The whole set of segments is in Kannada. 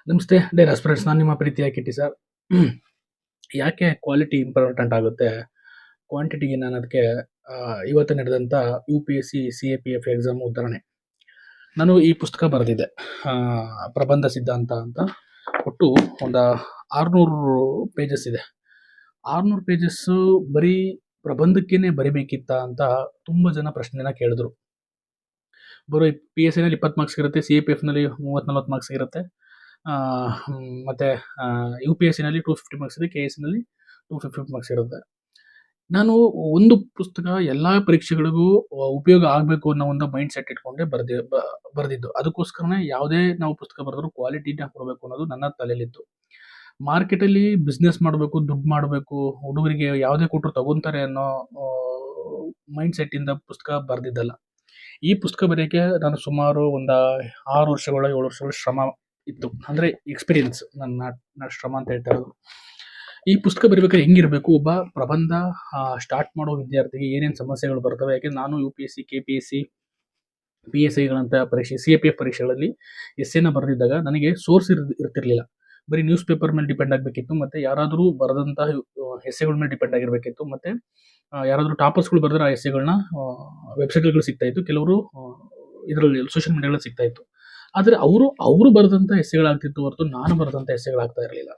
ನಮಸ್ತೆ ಡೇರ್ ಆಸ್ಪಿರೆಂಟ್ಸ್. ನಾನು ನಿಮ್ಮ ಪ್ರೀತಿಯ ಕಿಟ್ಟಿ ಸರ್. ಯಾಕೆ ಕ್ವಾಲಿಟಿ ಇಂಪಾರ್ಟೆಂಟ್ ಆಗುತ್ತೆ ಕ್ವಾಂಟಿಟಿಗೆ ನಾನು ಅದಕ್ಕೆ ಇವತ್ತು ನಡೆದಂಥ U P S C C A P F exam ಉದಾಹರಣೆ. ನಾನು ಈ ಪುಸ್ತಕ ಬರೆದಿದ್ದೆ, ಪ್ರಬಂಧ ಸಿದ್ಧಾಂತ ಅಂತ. ಒಟ್ಟು ಒಂದು 600 ಪೇಜಸ್ ಇದೆ. 600 ಪೇಜಸ್ಸು ಬರೀ ಪ್ರಬಂಧಕ್ಕೇನೆ ಬರಿಬೇಕಿತ್ತ ಅಂತ ತುಂಬ ಜನ ಪ್ರಶ್ನೆನ ಕೇಳಿದ್ರು. ಬರೋ ಪಿ ಎಸ್ ಸಿನಲ್ಲಿ 20 ಮಾರ್ಕ್ಸ್ ಇರುತ್ತೆ, ಸಿ ಎ ಪಿ ಎಫ್ನಲ್ಲಿ 30-40 ಮಾರ್ಕ್ಸ್ ಇರುತ್ತೆ. ಮತ್ತು ಯು ಪಿ ಎಸ್ ಸಿನಲ್ಲಿ 250 ಮಾರ್ಕ್ಸ್ ಇದೆ, ಕೆ ಎಸ್ ಸಿನಲ್ಲಿ 250 ಮಾರ್ಕ್ಸ್ ಇರುತ್ತೆ. ನಾನು ಒಂದು ಪುಸ್ತಕ ಎಲ್ಲ ಪರೀಕ್ಷೆಗಳಿಗೂ ಉಪಯೋಗ ಆಗಬೇಕು ಅನ್ನೋ ಒಂದು ಮೈಂಡ್ ಸೆಟ್ ಇಟ್ಕೊಂಡೆ ಬರೆದಿದ್ದು. ಅದಕ್ಕೋಸ್ಕರನೇ ಯಾವುದೇ ನಾವು ಪುಸ್ತಕ ಬರೆದ್ರು ಕ್ವಾಲಿಟಿನ ಕೊಡಬೇಕು ಅನ್ನೋದು ನನ್ನ ತಲೆಯಲ್ಲಿತ್ತು. ಮಾರ್ಕೆಟಲ್ಲಿ ಬಿಸ್ನೆಸ್ ಮಾಡಬೇಕು, ದುಡ್ಡು ಮಾಡಬೇಕು, ಹುಡುಗರಿಗೆ ಯಾವುದೇ ಕೊಟ್ಟರು ತಗೊಂತಾರೆ ಅನ್ನೋ ಮೈಂಡ್ ಸೆಟ್ಟಿಂದ ಪುಸ್ತಕ ಬರೆದಿದ್ದಲ್ಲ. ಈ ಪುಸ್ತಕ ಬರೆಯೋಕ್ಕೆ ನಾನು ಸುಮಾರು ಒಂದು 6 ವರ್ಷಗಳ 7 ವರ್ಷಗಳ ಶ್ರಮ ಇತ್ತು. ಅಂದರೆ ಎಕ್ಸ್ಪೀರಿಯನ್ಸ್, ನನ್ನ ಶ್ರಮ ಅಂತ ಹೇಳ್ತಾ ಇರೋದು. ಈ ಪುಸ್ತಕ ಬರೀಬೇಕಾದ್ರೆ ಹೆಂಗಿರಬೇಕು, ಒಬ್ಬ ಪ್ರಬಂಧ ಸ್ಟಾರ್ಟ್ ಮಾಡೋ ವಿದ್ಯಾರ್ಥಿಗೆ ಏನೇನು ಸಮಸ್ಯೆಗಳು ಬರ್ತವೆ. ಯಾಕೆಂದ್ರೆ ನಾನು U P S C, K P S C, P S ಐಗಳಂಥ ಪರೀಕ್ಷೆ, ಸಿ ಎ ಪಿ ಎಫ್ ಪರೀಕ್ಷೆಗಳಲ್ಲಿ ಎಸ್ಸೆನ ಬರೆದಿದ್ದಾಗ ನನಗೆ ಸೋರ್ಸ್ ಇರ್ತಿರ್ಲಿಲ್ಲ. ಬರೀ ನ್ಯೂಸ್ ಪೇಪರ್ ಮೇಲೆ ಡಿಪೆಂಡ್ ಆಗಬೇಕಿತ್ತು, ಮತ್ತು ಯಾರಾದರೂ ಬರೆದಂತಹ ಎಸ್ಸೆಗಳ ಮೇಲೆ ಡಿಪೆಂಡ್ ಆಗಿರಬೇಕಿತ್ತು. ಮತ್ತು ಯಾರಾದರೂ ಟಾಪರ್ಸ್ಗಳು ಬರೆದ್ರೆ ಆ ಎಸ್ಸೆಗಳನ್ನ ವೆಬ್ಸೈಟ್ಗಳು ಸಿಗ್ತಾ ಇತ್ತು, ಕೆಲವರು ಇದರಲ್ಲಿ ಸೋಷಿಯಲ್ ಮೀಡಿಯಾಗಳಲ್ಲಿ ಸಿಗ್ತಾ ಇತ್ತು. ಆದರೆ ಅವರು ಬರೆದಂಥ ಎಸ್ಸೆಗಳಾಗ್ತಿತ್ತು ಹೊರತು ನಾನು ಬರೆದಂಥ ಎಸ್ಸೆಗಳಾಗ್ತಾ ಇರಲಿಲ್ಲ.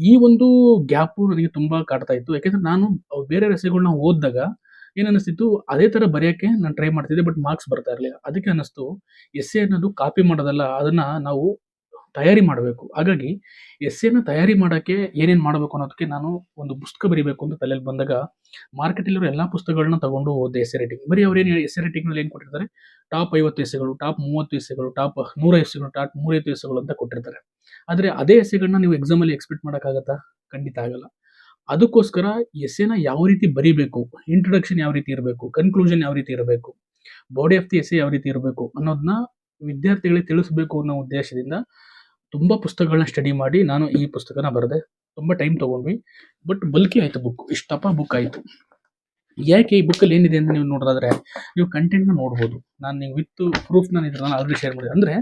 ಈ ಒಂದು ಗ್ಯಾಪು ನನಗೆ ತುಂಬ ಕಾಡ್ತಾ ಇತ್ತು. ಯಾಕೆಂದರೆ ನಾನು ಬೇರೆ ಎಸ್ಸೆಗಳನ್ನ ಓದಿದಾಗ ಏನನ್ನಿಸ್ತಿತ್ತು, ಅದೇ ಥರ ಬರೆಯೋಕ್ಕೆ ನಾನು ಟ್ರೈ ಮಾಡ್ತಿದ್ದೆ, ಬಟ್ ಮಾರ್ಕ್ಸ್ ಬರ್ತಾ ಇರಲಿಲ್ಲ. ಅದಕ್ಕೆ ಅನ್ನಿಸ್ತು, ಎಸ್ಸೆ ಅನ್ನೋದು ಕಾಪಿ ಮಾಡೋದಲ್ಲ, ಅದನ್ನು ನಾವು ತಯಾರಿ ಮಾಡಬೇಕು. ಹಾಗಾಗಿ ಎಸ್ಸೆನ ತಯಾರಿ ಮಾಡೋಕ್ಕೆ ಏನೇನು ಮಾಡಬೇಕು ಅನ್ನೋದಕ್ಕೆ ನಾನು ಒಂದು ಪುಸ್ತಕ ಬರೀಬೇಕು ಅಂತ ತಲೆಯಲ್ಲಿ ಬಂದಾಗ ಮಾರ್ಕೆಟಲ್ಲಿರೋ ಎಲ್ಲ ಪುಸ್ತಕಗಳನ್ನ ತಗೊಂಡು ಓದಿದೆ. ಎಸ್ಸೆ ರೈಟಿಂಗ್ ಬರೀ ಅವ್ರೇನು ಎಸ್ಸೆ ರೈಟಿಂಗ್ನಲ್ಲಿ ಏನು ಕೊಟ್ಟಿರ್ತಾರೆ, ಟಾಪ್ 50 ಎಸ್ಸೆಗಳು, ಟಾಪ್ 30 ಎಸ್ಸೆಗಳು, ಟಾಪ್ 100 ಎಸ್ಸೆಗಳು, ಟಾಪ್ 150 ಎಸ್ಸೆಗಳು ಅಂತ ಕೊಟ್ಟಿರ್ತಾರೆ. ಆದರೆ ಅದೇ ಎಸ್ಸೆಗಳನ್ನ ನೀವು ಎಕ್ಸಾಮಲ್ಲಿ ಎಕ್ಸ್ಪೆಕ್ಟ್ ಮಾಡೋಕ್ಕಾಗತ್ತಾ? ಖಂಡಿತ ಆಗಲ್ಲ. ಅದಕ್ಕೋಸ್ಕರ ಎಸ್ಸೆನ ಯಾವ ರೀತಿ ಬರಿಬೇಕು, ಇಂಟ್ರೊಡಕ್ಷನ್ ಯಾವ ರೀತಿ ಇರಬೇಕು, ಕನ್ಕ್ಲೂಷನ್ ಯಾವ ರೀತಿ ಇರಬೇಕು, ಬಾಡಿ ಆಫ್ ದಿ ಎಸ್ಸೆ ಯಾವ ರೀತಿ ಇರಬೇಕು ಅನ್ನೋದನ್ನ ವಿದ್ಯಾರ್ಥಿಗಳಿಗೆ ತಿಳಿಸಬೇಕು ಅನ್ನೋ ಉದ್ದೇಶದಿಂದ ತುಂಬ ಪುಸ್ತಕಗಳನ್ನ ಸ್ಟಡಿ ಮಾಡಿ ನಾನು ಈ ಪುಸ್ತಕನ ಬರೆದೆ. ತುಂಬ ಟೈಮ್ ತೊಗೊಂಡ್ವಿ, ಬಟ್ ಬಲ್ಕಿ ಆಯಿತು ಬುಕ್. ಇಷ್ಟಪ್ಪ ಬುಕ್ ಆಯಿತು. ಯಾಕೆ ಈ ಬುಕ್ಕಲ್ಲಿ ಏನಿದೆ ಅಂತ ನೀವು ನೋಡೋದಾದ್ರೆ, ನೀವು ಕಂಟೆಂಟ್ನ ನೋಡ್ಬೋದು. ನಾನು ನೀವು ವಿತ್ ಪ್ರೂಫ್ ನಾನು ಇದನ್ನ ಆಲ್ರೆಡಿ ಶೇರ್ ಮಾಡಿದೆ. ಅಂದರೆ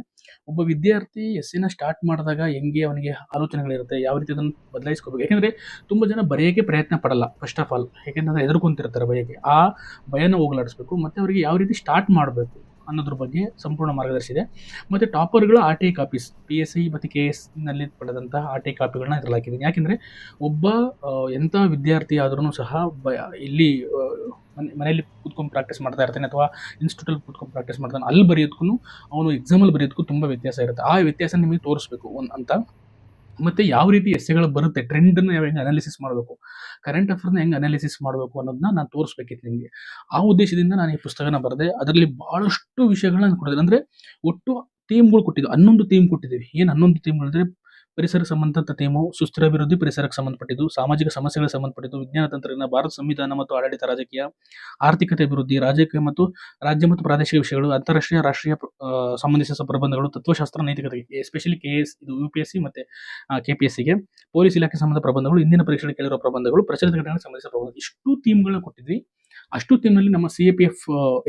ಒಬ್ಬ ವಿದ್ಯಾರ್ಥಿ ಎಸ್ಸೆನ ಸ್ಟಾರ್ಟ್ ಮಾಡಿದಾಗ ಹೆಂಗೆ ಅವನಿಗೆ ಆಲೋಚನೆಗಳಿರುತ್ತೆ, ಯಾವ ರೀತಿ ಅದನ್ನು ಬದಲಾಯಿಸ್ಕೋಬೇಕು. ಯಾಕೆಂದರೆ ತುಂಬ ಜನ ಬರೆಯೋಕ್ಕೆ ಪ್ರಯತ್ನ ಪಡಲ್ಲ ಫಸ್ಟ್ ಆಫ್ ಆಲ್. ಯಾಕೆಂದರೆ ಹೆದರ್ಕೊಂತಿರ್ತಾರೆ ಬರೆಯೋಕ್ಕೆ. ಆ ಭಯನ ಹೋಗಲಾಡಿಸ್ಬೇಕು, ಮತ್ತು ಅವರಿಗೆ ಯಾವ ರೀತಿ ಸ್ಟಾರ್ಟ್ ಮಾಡಬೇಕು ಅನ್ನೋದ್ರ ಬಗ್ಗೆ ಸಂಪೂರ್ಣ ಮಾರ್ಗದರ್ಶಿ ಇದೆ. ಮತ್ತು ಟಾಪರ್ಗಳ R T I copies, P S I ಮತ್ತು ಕೆ ಎಸ್ ನಲ್ಲಿ ಪಡೆದಂಥ ಆರ್ ಟಿ ಐ ಕಾಪಿಗಳನ್ನ ಇದರಲ್ಲಿ ಹಾಕಿದ್ದೀನಿ. ಯಾಕೆಂದರೆ ಒಬ್ಬ ಎಂಥ ವಿದ್ಯಾರ್ಥಿ ಆದ್ರೂ ಸಹ ಇಲ್ಲಿ ಮನೆಯಲ್ಲಿ ಕೂತ್ಕೊಂಡು ಪ್ರಾಕ್ಟೀಸ್ ಮಾಡ್ತಾ ಇರ್ತಾನೆ, ಅಥವಾ ಇನ್ಸ್ಟಿಟ್ಯೂಟಲ್ಲಿ ಕೂತ್ಕೊಂಡು ಪ್ರಾಕ್ಟೀಸ್ ಮಾಡ್ತಾನೆ. ಅಲ್ಲಿ ಬರೆಯೋದಕ್ಕೂ ಅವನು ಎಕ್ಸಾಮಲ್ಲಿ ಬರೆಯೋದಕ್ಕೂ ತುಂಬ ವ್ಯತ್ಯಾಸ ಇರುತ್ತೆ. ಆ ವ್ಯತ್ಯಾಸ ನಿಮಗೆ ತೋರಿಸ್ಬೇಕು ಅಂತ. ಮತ್ತು ಯಾವ ರೀತಿ ಎಸ್ಸೆಗಳು ಬರುತ್ತೆ, ಟ್ರೆಂಡನ್ನು ಹೆಂಗೆ ಅನಾಲಿಸಿಸ್ ಮಾಡಬೇಕು, ಕರೆಂಟ್ ಅಫೇರ್ನ ಹೆಂಗೆ ಅನಾಲಿಸಿಸ್ ಮಾಡಬೇಕು ಅನ್ನೋದನ್ನ ನಾನು ತೋರಿಸ್ಬೇಕಿತ್ತು ನಿಮಗೆ. ಆ ಉದ್ದೇಶದಿಂದ ನಾನು ಈ ಪುಸ್ತಕನ ಬರೆದೆ. ಅದರಲ್ಲಿ ಭಾಳಷ್ಟು ವಿಷಯಗಳನ್ನ ಕೊಟ್ಟಿದ್ದೀನಿ. ಅಂದರೆ ಒಟ್ಟು ಥೀಮ್ಗಳು ಕೊಟ್ಟಿದ್ದು 11 ಥೀಮ್ ಕೊಟ್ಟಿದ್ದೀವಿ. ಏನು 11 ಥೀಮ್ಗಳಿದ್ರೆ, ಪರಿಸರಕ್ಕೆ ಸಂಬಂಧಪಟ್ಟ ಥೀಮು, ಸುಸ್ಥಿರ ಅಭಿವೃದ್ಧಿ, ಪರಿಸರಕ್ಕೆ ಸಂಬಂಧಪಟ್ಟಿದ್ದು, ಸಾಮಾಜಿಕ ಸಮಸ್ಯೆಗಳಿಗೆ ಸಂಬಂಧಪಟ್ಟಿದ್ದು, ವಿಜ್ಞಾನ ತಂತ್ರಜ್ಞಾನ, ಭಾರತ ಸಂವಿಧಾನ ಮತ್ತು ಆಡಳಿತ, ರಾಜಕೀಯ, ಆರ್ಥಿಕತೆ ಅಭಿವೃದ್ಧಿ, ರಾಜಕೀಯ ಮತ್ತು ರಾಜ್ಯ ಮತ್ತು ಪ್ರಾದೇಶಿಕ ವಿಷಯಗಳು, ಅಂತಾರಾಷ್ಟ್ರೀಯ ರಾಷ್ಟ್ರೀಯ ಸಂಬಂಧಿಸಿದ ಪ್ರಬಂಧಗಳು, ತತ್ವಶಾಸ್ತ್ರ, ನೈತಿಕತೆ, ಎಸ್ಪೆಷಲಿ ಕೆ ಎಸ್, ಇದು ಯು ಪಿ ಎಸ್ ಸಿ ಮತ್ತು ಕೆ ಪಿ ಎಸ್ ಸಿಗೆ, ಪೊಲೀಸ್ ಇಲಾಖೆ ಸಂಬಂಧ ಪ್ರಬಂಧಗಳು, ಇಂದಿನ ಪರೀಕ್ಷೆಗಳು ಕೇಳಿರೋ ಪ್ರಬಂಧಗಳು, ಪ್ರಚಲಿತ ಘಟನೆಗಳಿಗೆ ಸಂಬಂಧಿಸಿದ ಪ್ರಬಂಧ. ಇಷ್ಟು ಥೀಮ್ಗಳನ್ನ ಕೊಟ್ಟಿದ್ವಿ. ಅಷ್ಟು ಥೀಮ್ನಲ್ಲಿ ನಮ್ಮ C A P F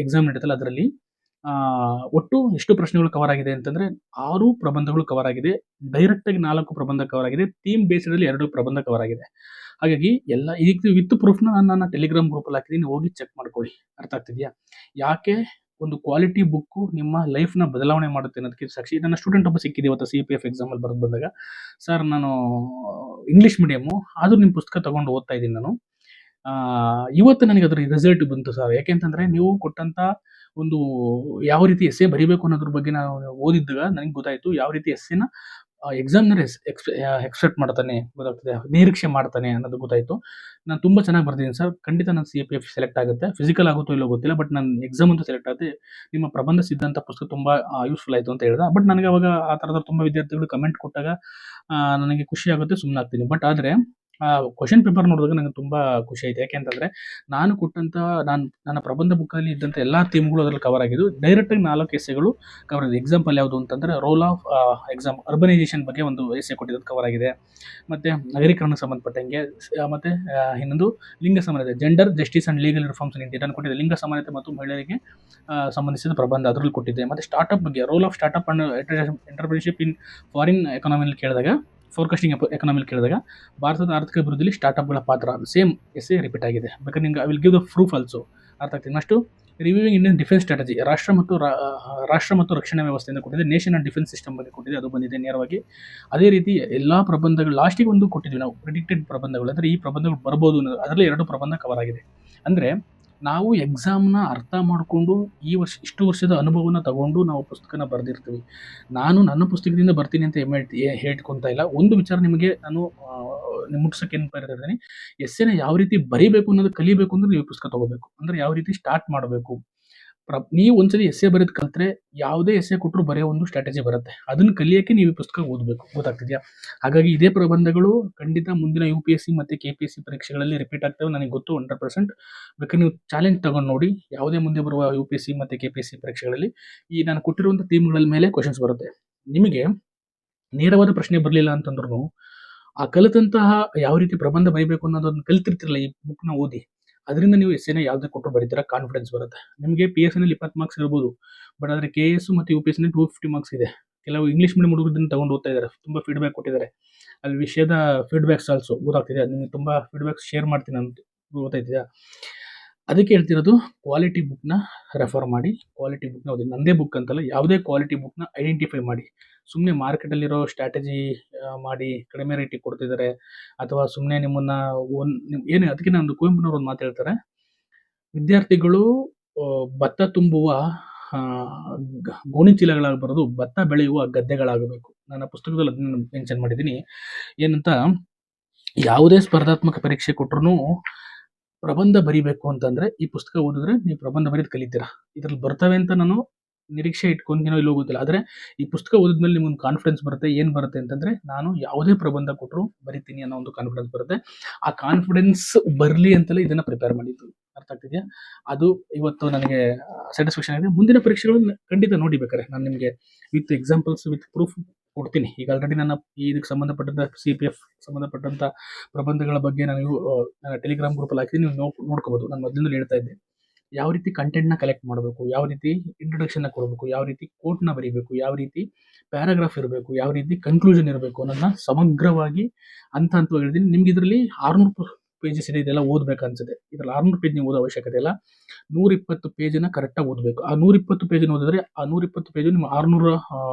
exam ನಡೀತಲ್ಲ, ಅದರಲ್ಲಿ ಒಟ್ಟು ಎಷ್ಟು ಪ್ರಶ್ನೆಗಳು ಕವರ್ ಆಗಿದೆ ಅಂತಂದರೆ 6 ಪ್ರಬಂಧಗಳು ಕವರ್ ಆಗಿದೆ. ಡೈರೆಕ್ಟಾಗಿ 4 ಪ್ರಬಂಧ ಕವರ್ ಆಗಿದೆ. ಥೀಮ್ ಬೇಸ್ಡಲ್ಲಿ 2 ಪ್ರಬಂಧ ಕವರ್ ಆಗಿದೆ. ಹಾಗಾಗಿ ಎಲ್ಲ ಈಗ ವಿತ್ ಪ್ರೂಫ್ನ ನಾನು ನನ್ನ ಟೆಲಿಗ್ರಾಮ್ ಗ್ರೂಪಲ್ಲಿ ಹಾಕಿದ್ದೀನಿ, ಹೋಗಿ ಚೆಕ್ ಮಾಡ್ಕೊಳ್ಳಿ. ಅರ್ಥ ಆಗ್ತಿದೆಯಾ? ಯಾಕೆ ಒಂದು ಕ್ವಾಲಿಟಿ ಬುಕ್ಕು ನಿಮ್ಮ ಲೈಫ್ನ ಬದಲಾವಣೆ ಮಾಡುತ್ತೆ ಅನ್ನೋದಕ್ಕೆ ಸಾಕ್ಷಿ. ನನ್ನ ಸ್ಟೂಡೆಂಟ್ ಒಬ್ಬ ಸಿಕ್ಕಿದೆ ಇವತ್ತು ಸಿ ಪಿ ಎಫ್ ಎಕ್ಸಾಮಲ್ಲಿ ಬರೆದು ಬಂದಾಗ, ಸರ್ ನಾನು ಇಂಗ್ಲೀಷ್ ಮೀಡಿಯಮ್ಮು, ಆದರೂ ನಿಮ್ಮ ಪುಸ್ತಕ ತೊಗೊಂಡು ಓದ್ತಾ ಇದ್ದೀನಿ ನಾನು. ಇವತ್ತು ನನಗೆ ಅದರ ರಿಸಲ್ಟ್ ಬಂತು ಸರ್. ಯಾಕೆಂತಂದರೆ ನೀವು ಕೊಟ್ಟಂಥ ಒಂದು ಯಾವ ರೀತಿ ಎಸ್ಸೆ ಬರೀಬೇಕು ಅನ್ನೋದ್ರ ಬಗ್ಗೆ ನಾನು ಓದಿದ್ದಾಗ ನನಗೆ ಗೊತ್ತಾಯಿತು, ಯಾವ ರೀತಿ ಎಸ್ಸೆನ ಎಕ್ಸಾಮ್ನರ್ ಎಕ್ಸ್ಪೆಕ್ಟ್ ಮಾಡ್ತಾನೆ, ಗೊತ್ತಾಗ್ತದೆ, ನಿರೀಕ್ಷೆ ಮಾಡ್ತಾನೆ ಅನ್ನೋದು ಗೊತ್ತಾಯಿತು. ನಾನು ತುಂಬ ಚೆನ್ನಾಗಿ ಬರ್ದಿದ್ದೀನಿ ಸರ್. ಖಂಡಿತ ನಾನು C A P F select ಆಗುತ್ತೆ. ಫಿಸಿಕಲ್ ಆಗುತ್ತೋ ಇಲ್ಲೋ ಗೊತ್ತಿಲ್ಲ, ಬಟ್ ನಾನು ಎಕ್ಸಾಮ್ ಅಂತೂ ಸೆಲೆಕ್ಟ್ ಆಗುತ್ತೆ. ನಿಮ್ಮ ಪ್ರಬಂಧ ಸಿದ್ಧಾಂತ ಪುಸ್ತಕ ತುಂಬ ಯೂಸ್ಫುಲ್ ಆಯಿತು ಅಂತ ಹೇಳ್ದೆ. ಬಟ್ ನನಗೆ ಅವಾಗ ಆ ಥರದ ತುಂಬ ವಿದ್ಯಾರ್ಥಿಗಳು ಕಮೆಂಟ್ ಕೊಟ್ಟಾಗ ನನಗೆ ಖುಷಿ ಆಗುತ್ತೆ, ಸುಮ್ಮನಾಗ್ತೀನಿ. ಬಟ್ ಆದರೆ ಕ್ವೆಶ್ಚನ್ ಪೇಪರ್ ನೋಡಿದಾಗ ನಂಗೆ ತುಂಬ ಖುಷಿ ಆಯ್ತು. ಯಾಕೆಂತಂದರೆ ನಾನು ಕೊಟ್ಟಂಥ ನನ್ನ ಪ್ರಬಂಧ ಬುಕ್ಕಲ್ಲಿ ಇದ್ದಂಥ ಎಲ್ಲ ಥೀಮ್ಗಳು ಅದರಲ್ಲಿ ಕವರ್ ಆಗಿದ್ದು. ಡೈರೆಕ್ಟಾಗಿ 4 ಎಸ್ಸೆಗಳು ಕವರ್ ಆಗಿದೆ. ಎಕ್ಸಾಂಪಲ್ ಯಾವುದು ಅಂತಂದರೆ ರೋಲ್ ಆಫ್ ಅರ್ಬನೈಸೇಷನ್ ಬಗ್ಗೆ ಒಂದು ಎಸ್ಸೆ ಕೊಟ್ಟಿರೋದು ಕವರ್ ಆಗಿದೆ. ಮತ್ತು ನಗರೀಕರಣಕ್ಕೆ ಸಂಬಂಧಪಟ್ಟಂಗೆ ಮತ್ತು ಇನ್ನೊಂದು ಲಿಂಗ ಸಮಾನತೆ, gender justice and legal reforms in India ಕೊಟ್ಟಿದೆ. ಲಿಂಗ ಸಮಾನತೆ ಮತ್ತು ಮಹಿಳೆಯರಿಗೆ ಸಂಬಂಧಿಸಿದ ಪ್ರಬಂಧ ಅದರಲ್ಲಿ ಕೊಟ್ಟಿದ್ದೆ. ಮತ್ತು ಸ್ಟಾರ್ಟಪ್ ಬಗ್ಗೆ role of startup and entrepreneurship in foreign ಎಕಾನಮಿಲಿ ಕೇಳಿದಾಗ, ಫೋರ್ಕಾಸ್ಟಿಂಗ್ ಎಕಾನಮಿಲಿ ಕೇಳಿದಾಗ ಭಾರತದ ಆರ್ಥಿಕ ಅಭಿವೃದ್ಧಿಯಲ್ಲಿ ಸ್ಟಾರ್ಟಪ್ಗಳ ಪಾತ್ರ ಸೇಮ್ ಎಸ್ಸೆ ರಿಪೀಟ್ ಆಗಿದೆ. ಬೇಕಾದ್ರೆ ನಿಮ್ಗೆ I will give the proof also. ಅರ್ಥ ಆಗ್ತದೆ. Next reviewing Indian defence strategy, ರಾಷ್ಟ್ರ ಮತ್ತು ರಕ್ಷಣಾ ವ್ಯವಸ್ಥೆಯಿಂದ ಕೊಟ್ಟಿದೆ. ನೇಷನ್ ಆ್ಯಂಡ್ ಡಿಫೆನ್ಸ್ ಸಿಸ್ಟಮ್ ಬಗ್ಗೆ ಕೊಟ್ಟಿದೆ, ಅದು ಬಂದಿದೆ ನೇರವಾಗಿ. ಅದೇ ರೀತಿ ಎಲ್ಲ ಪ್ರಬಂಧಗಳು ಲಾಸ್ಟಿಗೆ ಒಂದು ಕೊಟ್ಟಿದ್ವಿ ನಾವು, ಪ್ರಿಡಿಕ್ಟೆಡ್ ಪ್ರಬಂಧಗಳು, ಅಂದರೆ ಈ ಪ್ರಬಂಧಗಳು ಬರ್ಬೋದು ಅನ್ನೋದು. ಅದರಲ್ಲಿ 2 ಪ್ರಬಂಧ ಕವರ್ ಆಗಿದೆ. ಅಂದರೆ ನಾವು ಎಕ್ಸಾಮ್ನ ಅರ್ಥ ಮಾಡಿಕೊಂಡು ಇಷ್ಟು ವರ್ಷದ ಅನುಭವನ ತಗೊಂಡು ನಾವು ಪುಸ್ತಕನ ಬರೆದಿರ್ತೀವಿ. ನಾನು ನನ್ನ ಪುಸ್ತಕದಿಂದ ಬರ್ತೀನಿ ಅಂತ ಹೇಳ್ಕೊತಾ ಇಲ್ಲ. ಒಂದು ವಿಚಾರ ನಿಮಗೆ ನಾನು ಮುಟ್ಸೋಕೆ ಏನು ಬರೆದಿದ್ದೀನಿ, ಎಸ್ಸೆನ ಯಾವ ರೀತಿ ಬರೀಬೇಕು ಅನ್ನೋದು ಕಲಿಬೇಕು ಅಂದರೆ ನೀವು ಪುಸ್ತಕ ತೊಗೋಬೇಕು. ಅಂದರೆ ಯಾವ ರೀತಿ ಸ್ಟಾರ್ಟ್ ಮಾಡಬೇಕು. ನೀವು ಒಂದ್ಸಲಿ ಎಸ್ಸೆ ಬರೆದು ಕಲಿತ್ರೆ ಯಾವುದೇ ಎಸ್ಸೆ ಕೊಟ್ಟರು ಬರೆಯೋ ಒಂದು ಸ್ಟ್ರಾಟಜಿ ಬರುತ್ತೆ. ಅದನ್ನು ಕಲಿಯೋಕ್ಕೆ ನೀವು ಈ ಪುಸ್ತಕ ಓದಬೇಕು. ಗೊತ್ತಾಗ್ತಿದೆಯಾ? ಹಾಗಾಗಿ ಇದೇ ಪ್ರಬಂಧಗಳು ಖಂಡಿತ ಮುಂದಿನ UPSC ಮತ್ತು KPSC ಪರೀಕ್ಷೆಗಳಲ್ಲಿ ರಿಪೀಟ್ ಆಗ್ತವೆ, ನನಗೆ ಗೊತ್ತು 100%. ಬೇಕಾದ್ರೆ ನೀವು ಚಾಲೆಂಜ್ ತಗೊಂಡು ನೋಡಿ. ಯಾವುದೇ ಮುಂದೆ ಬರುವ UPSC ಮತ್ತು KPSC ಪರೀಕ್ಷೆಗಳಲ್ಲಿ ಈ ನಾನು ಕೊಟ್ಟಿರುವಂಥ ಥೀಮ್ಗಳ ಮೇಲೆ ಕ್ವಶನ್ಸ್ ಬರುತ್ತೆ. ನಿಮಗೆ ನೇರವಾದ ಪ್ರಶ್ನೆ ಬರಲಿಲ್ಲ ಅಂತಂದ್ರೂ ಆ ಕಲಿತಂತಹ ಯಾವ ರೀತಿ ಪ್ರಬಂಧ ಬರೀಬೇಕು ಅನ್ನೋದನ್ನು ಕಲಿತಿರ್ತಿರಲ್ಲ ಈ ಬುಕ್ನ ಓದಿ, ಅದರಿಂದ ನೀವು ಎಸ್ಸೆನ ಯಾವುದೇ ಕೊಟ್ಟರು ಬರೀತೀರಾ, ಕಾನ್ಫಿಡೆನ್ಸ್ ಬರುತ್ತೆ. ನಿಮಗೆ PSನಲ್ಲಿ 20 ಮಾರ್ಕ್ಸ್ ಇರ್ಬೋದು, ಬಟ್ ಆದರೆ KS ಮತ್ತು UPSನಲ್ಲಿ 250 ಮಾರ್ಕ್ಸ್ ಇದೆ. ಕೆಲವು ಇಂಗ್ಲೀಷ್ ಮೀಡಿಯಂ ಹುಡುಗರು ಇದನ್ನು ತಗೊಂಡು ಓದ್ತಾ ಇದ್ದಾರೆ, ತುಂಬ ಫೀಡ್ಬ್ಯಾಕ್ ಕೊಟ್ಟಿದ್ದಾರೆ. ಅಲ್ಲಿ ವಿಷಯದ ಫೀಡ್ಬ್ಯಾಕ್ಸ್ ಆಲ್ಸೋ ಗೊತ್ತಾಗ್ತಿದೆ. ನಿಮಗೆ ತುಂಬ ಫೀಡ್ಬ್ಯಾಕ್ಸ್ ಶೇರ್ ಮಾಡ್ತೀನಿ ಅಂತ ಗೊತ್ತಾಯ್ತಿದೆಯಾ? ಅದಕ್ಕೆ ಹೇಳ್ತಿರೋದು, ಕ್ವಾಲಿಟಿ ಬುಕ್ನ ರೆಫರ್ ಮಾಡಿ, ಕ್ವಾಲಿಟಿ ಬುಕ್ನ ಓದಿ. ನಂದೇ ಬುಕ್ ಅಂತಲ್ಲ, ಯಾವುದೇ ಕ್ವಾಲಿಟಿ ಬುಕ್ನ ಐಡೆಂಟಿಫೈ ಮಾಡಿ. ಸುಮ್ಮನೆ ಮಾರ್ಕೆಟಲ್ಲಿರೋ ಸ್ಟ್ರಾಟಜಿ ಮಾಡಿ ಕಡಿಮೆ ರೇಟಿಗೆ ಕೊಡ್ತಿದ್ದಾರೆ, ಅಥವಾ ಸುಮ್ಮನೆ ನಿಮ್ಮನ್ನು ಏನು. ಅದಕ್ಕೆ ನಾನು ಕುವೆಂಪುನವರು ಒಂದು ಮಾತು ಹೇಳ್ತಾರೆ, ವಿದ್ಯಾರ್ಥಿಗಳು ಭತ್ತ ತುಂಬುವ ಗೋಣಿ ಚೀಲಗಳಾಗಬಾರದು, ಭತ್ತ ಬೆಳೆಯುವ ಗದ್ದೆಗಳಾಗಬೇಕು. ನನ್ನ ಪುಸ್ತಕದಲ್ಲಿ ಅದನ್ನು ಮೆನ್ಷನ್ ಮಾಡಿದ್ದೀನಿ. ಏನಂತ, ಯಾವುದೇ ಸ್ಪರ್ಧಾತ್ಮಕ ಪರೀಕ್ಷೆ ಕೊಟ್ಟರು ಪ್ರಬಂಧ ಬರಿಬೇಕು ಅಂತಂದರೆ ಈ ಪುಸ್ತಕ ಓದಿದ್ರೆ ನೀವು ಪ್ರಬಂಧ ಬರೆಯೋದು ಕಲಿತೀರಾ. ಇದರಲ್ಲಿ ಬರ್ತವೆ ಅಂತ ನಾನು ನಿರೀಕ್ಷೆ ಇಟ್ಕೊಂತೀನೋ ಇಲ್ಲೋ ಗೊತ್ತಿಲ್ಲ, ಆದರೆ ಈ ಪುಸ್ತಕ ಓದಿದ್ಮೇಲೆ ನಿಮ್ಗೊಂದು ಕಾನ್ಫಿಡೆನ್ಸ್ ಬರುತ್ತೆ. ಏನು ಬರುತ್ತೆ ಅಂತಂದರೆ, ನಾನು ಯಾವುದೇ ಪ್ರಬಂಧ ಕೊಟ್ಟರು ಬರಿತೀನಿ ಅನ್ನೋ ಒಂದು ಕಾನ್ಫಿಡೆನ್ಸ್ ಬರುತ್ತೆ. ಆ ಕಾನ್ಫಿಡೆನ್ಸ್ ಬರಲಿ ಅಂತಲೇ ಇದನ್ನು ಪ್ರಿಪೇರ್ ಮಾಡಿದ್ದು. ಅರ್ಥ ಆಗ್ತಿದೆಯಾ? ಅದು ಇವತ್ತು ನನಗೆ ಸ್ಯಾಟಿಸ್ಫ್ಯಾಕ್ಷನ್ ಆಗಿದೆ. ಮುಂದಿನ ಪರೀಕ್ಷೆಗಳು ಖಂಡಿತ ನೋಡಿ, ಬೇಕಾರೆ ನಾನು ನಿಮಗೆ ವಿತ್ ಎಕ್ಸಾಂಪಲ್ಸ್ ವಿತ್ ಪ್ರೂಫ್ ಕೊಡ್ತೀನಿ. ಈಗ ಆಲ್ರೆಡಿ ನನ್ನ ಇದಕ್ಕೆ ಸಂಬಂಧಪಟ್ಟಂಥ CPF ಸಂಬಂಧಪಟ್ಟಂಥ ಪ್ರಬಂಧಗಳ ಬಗ್ಗೆ ನಾನು ನನ್ನ ಟೆಲಿಗ್ರಾಮ್ ಗ್ರೂಪಲ್ಲಿ ಹಾಕಿ ನೀವು ನೋಡ್ಕೋಬೋದು. ನಾನು ಮೊದಲಿಂದಲೂ ಹೇಳ್ತಾ ಇದ್ದೆ, ಯಾವ ರೀತಿ ಕಂಟೆಂಟ್ನ ಕಲೆಕ್ಟ್ ಮಾಡಬೇಕು, ಯಾವ ರೀತಿ ಇಂಟ್ರೊಡಕ್ಷನ್ನ ಕೊಡಬೇಕು, ಯಾವ ರೀತಿ ಕೋಟ್ನ ಬರೀಬೇಕು, ಯಾವ ರೀತಿ ಪ್ಯಾರಾಗ್ರಾಫ್ ಇರಬೇಕು, ಯಾವ ರೀತಿ ಕನ್ಕ್ಲೂಷನ್ ಇರಬೇಕು ಅನ್ನೋದನ್ನ ಸಮಗ್ರವಾಗಿ ಹಂತವಾಗಿ ಹೇಳಿದ್ದೀನಿ. ನಿಮ್ಗೆ ಇದರಲ್ಲಿ 600 ಪೇಜಸ್ ಇದೆ, ಇದೆಲ್ಲ ಓದಬೇಕು ಅನ್ಸುತ್ತೆ. ಇದರಲ್ಲಿ 600 ಪೇಜ್ ನೀವು ಓದೋ ಅವಶ್ಯಕತೆ ಇಲ್ಲ. 120 ಪೇಜನ್ನ ಕರೆಕ್ಟಾಗಿ ಓದಬೇಕು. ಆ 120 ಪೇಜನ್ನು ಓದಿದ್ರೆ ಆ 120 ಪೇಜು ನಿಮ್ಮ 600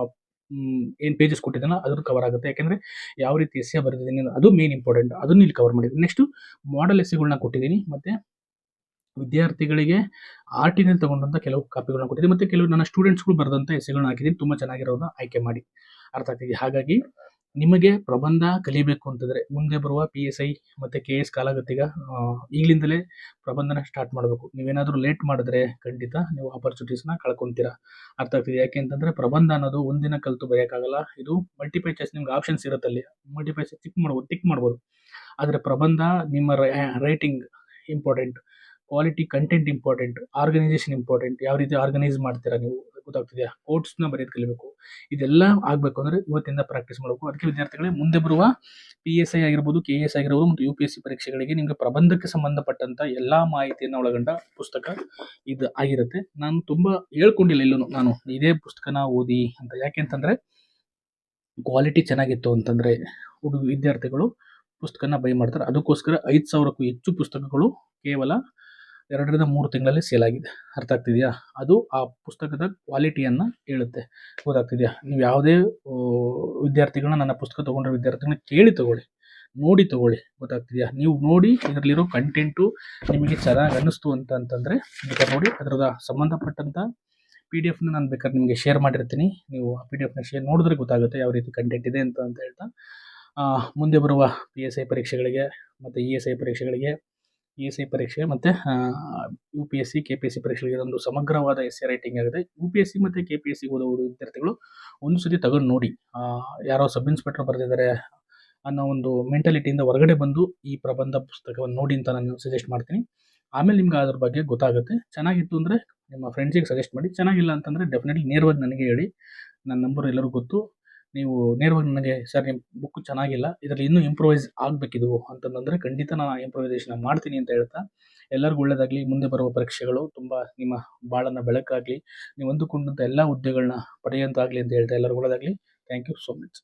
ಏನು ಪೇಜಸ್ ಕೊಟ್ಟಿದ್ದಾನೋ ಅದ್ರ ಕವರ್ ಆಗುತ್ತೆ. ಯಾಕೆಂದರೆ ಯಾವ ರೀತಿ ಎಸ್ಸೆ ಬರೆದಿದ್ದೀನಿ ಅದು ಮೇನ್ ಇಂಪಾರ್ಟೆಂಟ್, ಅದನ್ನು ಇಲ್ಲಿ ಕವರ್ ಮಾಡಿದ್ದೀನಿ. ನೆಕ್ಸ್ಟು ಮಾಡೆಲ್ ಎಸ್ಸೆಗಳನ್ನ ಕೊಟ್ಟಿದ್ದೀನಿ, ಮತ್ತು ವಿದ್ಯಾರ್ಥಿಗಳಿಗೆ ಆರ್ಟಿನಲ್ಲಿ ತಗೊಂಡಂಥ ಕೆಲವು ಕಾಪಿಗಳನ್ನ ಕೊಟ್ಟಿದ್ದೀನಿ, ಮತ್ತು ಕೆಲವು ನನ್ನ ಸ್ಟೂಡೆಂಟ್ಸ್ಗಳು ಬರೆದಂಥ ಎಸ್ಸೆಗಳನ್ನ ಹಾಕಿದ್ದೀನಿ. ತುಂಬ ಚೆನ್ನಾಗಿರೋದನ್ನ ಆಯ್ಕೆ ಮಾಡಿ. ಅರ್ಥ ಆಗ್ತಿದೆ? ಹಾಗಾಗಿ ನಿಮಗೆ ಪ್ರಬಂಧ ಕಲಿಬೇಕು ಅಂತಂದರೆ ಮುಂದೆ ಬರುವ PSI ಮತ್ತು KS ಕಾಲಗತಿಗ ಈಗಲಿಂದಲೇ ಪ್ರಬಂಧನ ಸ್ಟಾರ್ಟ್ ಮಾಡಬೇಕು. ನೀವೇನಾದರೂ ಲೇಟ್ ಮಾಡಿದ್ರೆ ಖಂಡಿತ ನೀವು ಆಪರ್ಚುನಿಟೀಸ್ನ ಕಳ್ಕೊತೀರಾ. ಅರ್ಥ ಆಗ್ತಿದೆ? ಯಾಕೆ ಅಂತಂದರೆ ಪ್ರಬಂಧ ಅನ್ನೋದು ಒಂದಿನ ಕಲಿತು ಬರೆಯೋಕ್ಕಾಗಲ್ಲ. ಇದು ಮಲ್ಟಿಪಲ್ ಚಾಯ್ಸ್, ನಿಮ್ಗೆ ಆಪ್ಷನ್ಸ್ ಇರುತ್ತಲ್ಲಿ, ಮಲ್ಟಿಪಲ್ ಚಾಯ್ಸ್ ಟಿಕ್ ಮಾಡ್ಬೋದು. ಆದರೆ ಪ್ರಬಂಧ ನಿಮ್ಮ writing important, quality content important, organisation important. ಯಾವ ರೀತಿ ಆರ್ಗನೈಸ್ ಮಾಡ್ತೀರಾ ನೀವು, ಗೊತ್ತಾಗ್ತಿದೆಯಾ? ಕೋಟ್ಸ್ನ ಬರೆಯೋದು ಕಲಿಬೇಕು. ಇದೆಲ್ಲ ಆಗಬೇಕು ಅಂದರೆ ಇವತ್ತಿಂದ ಪ್ರಾಕ್ಟೀಸ್ ಮಾಡಬೇಕು. ಅದಕ್ಕೆ ವಿದ್ಯಾರ್ಥಿಗಳೇ, ಮುಂದೆ ಬರುವ PSI ಆಗಿರ್ಬೋದು, KS ಆಗಿರ್ಬೋದು ಮತ್ತು UPSC ಪರೀಕ್ಷೆಗಳಿಗೆ ನಿಮಗೆ ಪ್ರಬಂಧಕ್ಕೆ ಸಂಬಂಧಪಟ್ಟಂಥ ಎಲ್ಲ ಮಾಹಿತಿಯನ್ನು ಒಳಗೊಂಡ ಪುಸ್ತಕ ಇದು ಆಗಿರುತ್ತೆ. ನಾನು ತುಂಬ ಹೇಳ್ಕೊಂಡಿಲ್ಲ ಎಲ್ಲೂ ನಾನು ಇದೇ ಪುಸ್ತಕನ ಓದಿ ಅಂತ. ಯಾಕೆ ಅಂತಂದರೆ ಕ್ವಾಲಿಟಿ ಚೆನ್ನಾಗಿತ್ತು ಅಂತಂದರೆ ವಿದ್ಯಾರ್ಥಿಗಳು ಪುಸ್ತಕನ ಬೈ ಮಾಡ್ತಾರೆ. ಅದಕ್ಕೋಸ್ಕರ 5,000ಕ್ಕೂ ಹೆಚ್ಚು ಪುಸ್ತಕಗಳು ಕೇವಲ 2ರಿಂದ 3 ತಿಂಗಳಲ್ಲಿ ಸೇಲ್ ಆಗಿದೆ. ಅರ್ಥ ಆಗ್ತಿದೆಯಾ? ಅದು ಆ ಪುಸ್ತಕದ ಕ್ವಾಲಿಟಿಯನ್ನು ಹೇಳುತ್ತೆ. ಗೊತ್ತಾಗ್ತಿದೆಯಾ? ನೀವು ಯಾವುದೇ ವಿದ್ಯಾರ್ಥಿಗಳನ್ನ, ನನ್ನ ಪುಸ್ತಕ ತೊಗೊಂಡಿರೋ ವಿದ್ಯಾರ್ಥಿಗಳನ್ನ ಕೇಳಿ ತೊಗೊಳ್ಳಿ, ನೋಡಿ ತೊಗೊಳ್ಳಿ. ಗೊತ್ತಾಗ್ತಿದೆಯಾ? ನೀವು ನೋಡಿ ಇದರಲ್ಲಿರೋ ಕಂಟೆಂಟು ನಿಮಗೆ ಚೆನ್ನಾಗಿ ಅನ್ನಿಸ್ತು ಅಂತಂದರೆ ಬೇಕಾದ್ರೆ ನೋಡಿ. ಅದರದ ಸಂಬಂಧಪಟ್ಟಂಥ PDF ನಾನು ಬೇಕಾದ್ರೆ ನಿಮಗೆ ಶೇರ್ ಮಾಡಿರ್ತೀನಿ. ನೀವು ಆ PDF ನೋಡಿದ್ರೆ ಗೊತ್ತಾಗುತ್ತೆ ಯಾವ ರೀತಿ ಕಂಟೆಂಟ್ ಇದೆ ಅಂತ ಹೇಳ್ತಾ, ಮುಂದೆ ಬರುವ PSI ಪರೀಕ್ಷೆಗಳಿಗೆ ಮತ್ತು ESI ಪರೀಕ್ಷೆಗಳಿಗೆ, ESI ಪರೀಕ್ಷೆ ಮತ್ತು UPSC KPSC ಪರೀಕ್ಷೆಗಳಿಗೆ ಒಂದು ಸಮಗ್ರವಾದ ಎಸ್ಸೆ ರೈಟಿಂಗ್ ಆಗಿದೆ. UPSC ಮತ್ತು KPSC ಓದೋ ವಿದ್ಯಾರ್ಥಿಗಳು ಒಂದು ಸತಿ ತಗೊಂಡು ನೋಡಿ. ಯಾರೋ ಸಬ್ ಇನ್ಸ್ಪೆಕ್ಟರ್ ಬರೆದಿದ್ದಾರೆ, ಅನ್ನೋ ಒಂದು ಮೆಂಟಾಲಿಟಿಯಿಂದ ಹೊರಗಡೆ ಬಂದು ಈ ಪ್ರಬಂಧ ಪುಸ್ತಕವನ್ನು ನೋಡಿ ಅಂತ ನಾನು ಸಜೆಸ್ಟ್ ಮಾಡ್ತೀನಿ. ಆಮೇಲೆ ನಿಮ್ಗೆ ಅದ್ರ ಬಗ್ಗೆ ಗೊತ್ತಾಗುತ್ತೆ. ಚೆನ್ನಾಗಿತ್ತು ಅಂದರೆ ನಿಮ್ಮ ಫ್ರೆಂಡ್ಸಿಗೆ ಸಜೆಸ್ಟ್ ಮಾಡಿ. ಚೆನ್ನಾಗಿಲ್ಲ ಅಂತಂದರೆ ಡೆಫಿನೆಟ್ಲಿ ನೇರವಾಗಿ ನನಗೆ ಹೇಳಿ. ನನ್ನ ನಂಬರ್ ಎಲ್ಲರಿಗೂ ಗೊತ್ತು. ನೀವು ನೇರವಾಗಿ ನನಗೆ ಸರ್ ನಿಮ್ಮ ಬುಕ್ ಚೆನ್ನಾಗಿಲ್ಲ, ಇದರಲ್ಲಿ ಇನ್ನೂ ಇಂಪ್ರೂವೈಸ್ ಆಗಬೇಕಿದು ಅಂತಂದರೆ ಖಂಡಿತ ನಾನು ಇಂಪ್ರೂವೈಸೇಷನ್ ಮಾಡ್ತೀನಿ ಅಂತ ಹೇಳ್ತಾ, ಎಲ್ಲರಿಗೂ ಒಳ್ಳೆಯದಾಗಲಿ. ಮುಂದೆ ಬರುವ ಪರೀಕ್ಷೆಗಳು ತುಂಬ ನಿಮ್ಮ ಬಾಳನ್ನು ಬೆಳಕಾಗಲಿ. ನೀವು ಅಂದುಕೊಂಡಂಥ ಎಲ್ಲ ಹುದ್ದೆಗಳನ್ನ ಪಡೆಯುವಂತಾಗಲಿ ಅಂತ ಹೇಳ್ತಾ ಎಲ್ಲರಿಗೂ ಒಳ್ಳೆಯದಾಗಲಿ. Thank you so much.